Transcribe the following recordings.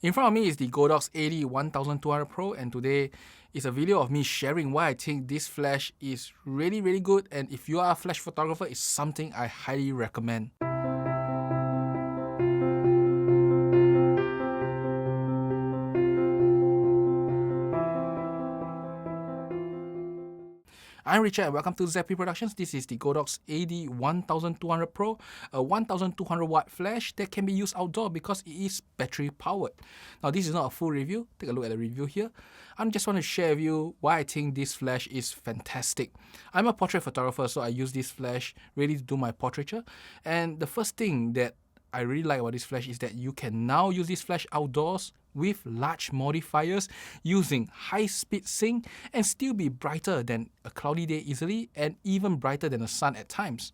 In front of me is the Godox AD1200 Pro, and today is a video of me sharing why I think this flash is really good, and if you are a flash photographer, it's something I highly recommend. I'm Richard and welcome to Zappy Productions. This is the Godox AD1200 Pro, a 1200 watt flash that can be used outdoor because it is battery powered. Now this is not a full review, take a look at the review here. I just want to share with you why I think this flash is fantastic. I'm a portrait photographer, so I use this flash really to do my portraiture. And the first thing that I really like about this flash is that you can now use this flash outdoors with large modifiers using high-speed sync and still be brighter than a cloudy day easily and even brighter than the sun at times.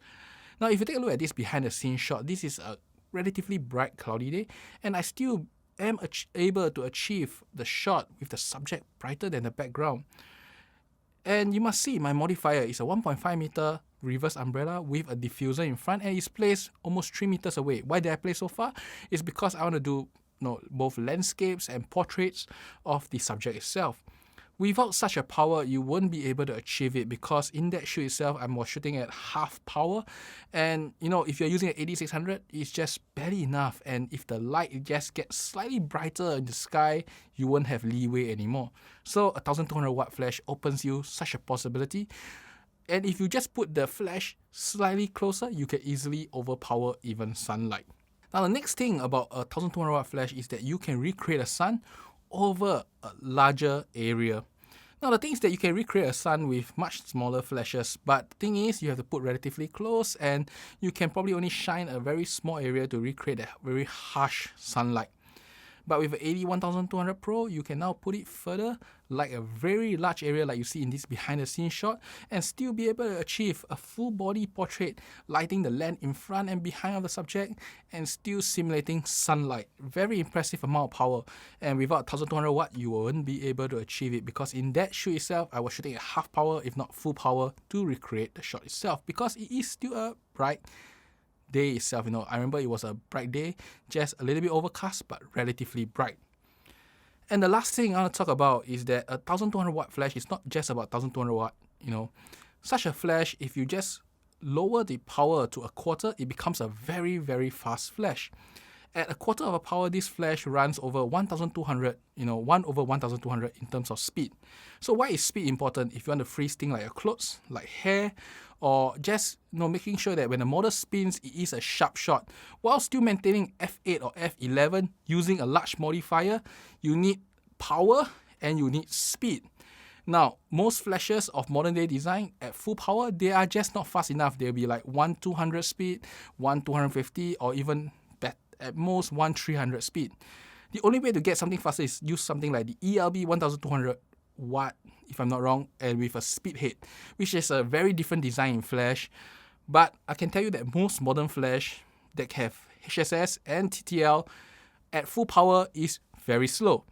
Now if you take a look at this behind the scenes shot, this is a relatively bright cloudy day and I still am able to achieve the shot with the subject brighter than the background. And you must see my modifier is a 1.5 meter reverse umbrella with a diffuser in front and it's placed almost 3 meters away. Why did I place so far? It's because I want to do both landscapes and portraits of the subject itself. Without such a power, you won't be able to achieve it because in that shoot itself, I was shooting at half power. And if you're using an AD600, it's just barely enough. And if the light just gets slightly brighter in the sky, you won't have leeway anymore. So a 1200 watt flash opens you such a possibility. And if you just put the flash slightly closer, you can easily overpower even sunlight. Now the next thing about a 1200 watt flash is that you can recreate a sun over a larger area. Now the thing is that you can recreate a sun with much smaller flashes, but the thing is you have to put relatively close and you can probably only shine a very small area to recreate that very harsh sunlight. But with the AD1200 Pro, you can now put it further, like a very large area like you see in this behind the scenes shot, and still be able to achieve a full body portrait, lighting the land in front and behind of the subject, and still simulating sunlight. Very impressive amount of power, and without 1200 watt, you won't be able to achieve it because in that shoot itself, I was shooting at half power, if not full power, to recreate the shot itself because it is still a bright day itself. I remember it was a bright day, just a little bit overcast, but relatively bright. And the last thing I want to talk about is that a 1200 watt flash is not just about 1200 watt. Such a flash, if you just lower the power to a quarter, it becomes a very fast flash. At a quarter of a power, this flash runs over 1200, 1 over 1200 in terms of speed. So why is speed important? If you want to freeze things like your clothes, like hair, or just making sure that when the model spins, it is a sharp shot. While still maintaining f8 or f11 using a large modifier, you need power and you need speed. Now, most flashes of modern day design at full power, they are just not fast enough. They'll be like 1/200 speed, 1/250, or even at most 1/300 speed. The only way to get something faster is use something like the ELB 1200 watt, if I'm not wrong, and with a speed head, which is a very different design in flash. But I can tell you that most modern flash that have HSS and TTL at full power is very slow.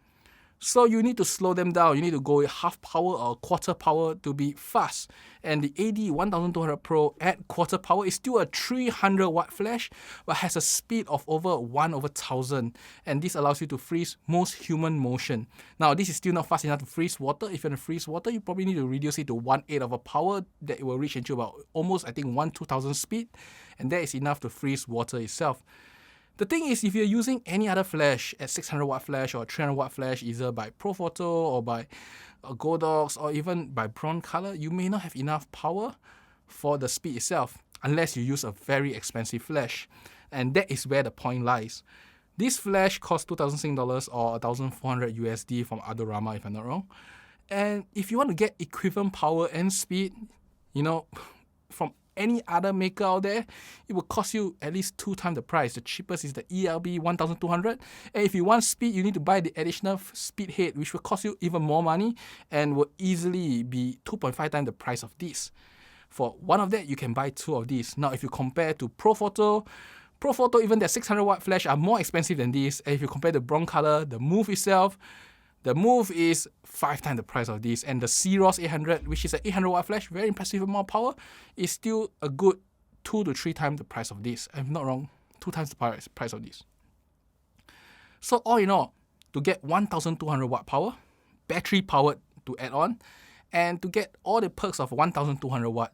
So you need to slow them down. You need to go with half power or quarter power to be fast. And the AD1200 Pro at quarter power is still a 300 watt flash, but has a speed of over 1/1000. And this allows you to freeze most human motion. Now, this is still not fast enough to freeze water. If you want to freeze water, you probably need to reduce it to 1/8 of a power that it will reach into about almost, 1/2000 speed. And that is enough to freeze water itself. The thing is, if you're using any other flash, a 600 watt flash or a 300 watt flash, either by Profoto or by Godox or even by Broncolor, you may not have enough power for the speed itself unless you use a very expensive flash. And that is where the point lies. This flash costs 2,000 Sing dollars or 1,400 USD from Adorama, if I'm not wrong. And if you want to get equivalent power and speed, from any other maker out there, it will cost you at least 2 times the price. The cheapest is the ELB 1200, and if you want speed, you need to buy the additional speed head, which will cost you even more money and will easily be 2.5 times the price of this. For one of that, you can buy 2 of these. Now, if you compare to Profoto, even their 600 watt flash are more expensive than this. And if you compare the Broncolor, the Move itself, the Move is 5 times the price of this, and the CROS 800, which is an 800 watt flash, very impressive amount of power, is still a good 2 to 3 times the price of this. I'm not wrong, 2 times the price of this. So all in all, to get 1200 watt power, battery powered to add on, and to get all the perks of 1200 watt.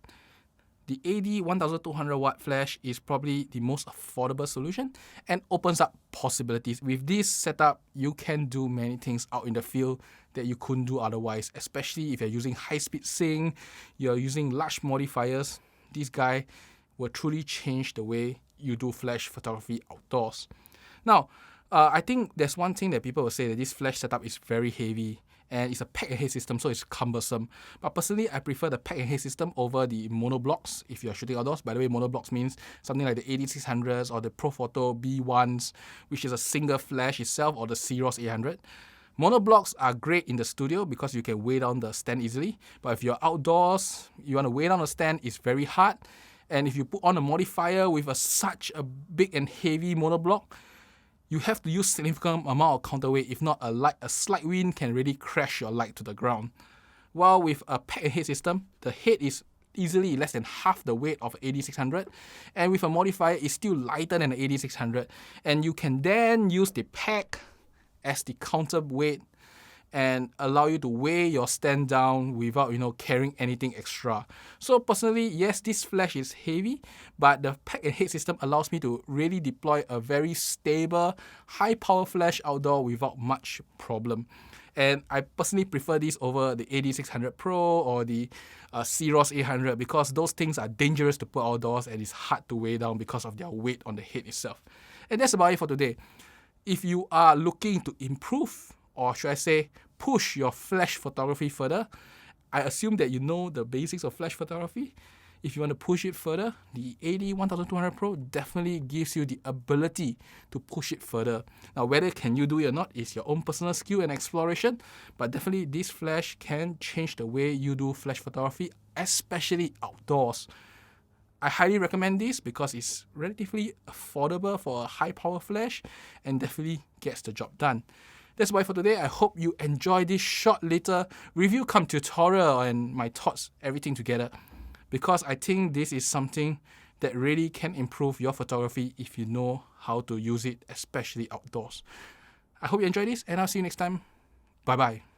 The AD1200 watt flash is probably the most affordable solution and opens up possibilities. With this setup, you can do many things out in the field that you couldn't do otherwise, especially if you're using high-speed sync, you're using large modifiers. This guy will truly change the way you do flash photography outdoors. Now, I think there's one thing that people will say that this flash setup is very heavy and it's a pack and head system, so it's cumbersome. But personally, I prefer the pack and head system over the monoblocks if you're shooting outdoors. By the way, monoblocks means something like the AD600s or the Profoto B1s, which is a single flash itself, or the Sennheiser 800. Monoblocks are great in the studio because you can weigh down the stand easily. But if you're outdoors, you want to weigh down the stand, it's very hard. And if you put on a modifier with such a big and heavy monoblock, you have to use significant amount of counterweight. If not, a slight wind can really crash your light to the ground. While with a pack and head system, the head is easily less than half the weight of AD600, and with a modifier, it's still lighter than the AD600. And you can then use the pack as the counterweight and allow you to weigh your stand down without, carrying anything extra. So personally, yes, this flash is heavy, but the pack and head system allows me to really deploy a very stable, high power flash outdoor without much problem. And I personally prefer this over the AD1200 Pro or the Sennheiser 800 because those things are dangerous to put outdoors and it's hard to weigh down because of their weight on the head itself. And that's about it for today. If you are looking to improve, or should I say, push your flash photography further, I assume that you know the basics of flash photography. If you want to push it further, the AD1200 Pro definitely gives you the ability to push it further. Now, whether can you do it or not is your own personal skill and exploration, but definitely this flash can change the way you do flash photography, especially outdoors. I highly recommend this because it's relatively affordable for a high power flash and definitely gets the job done. That's why for today. I hope you enjoy this short little review come tutorial and my thoughts, everything together. Because I think this is something that really can improve your photography if you know how to use it, especially outdoors. I hope you enjoy this and I'll see you next time. Bye bye.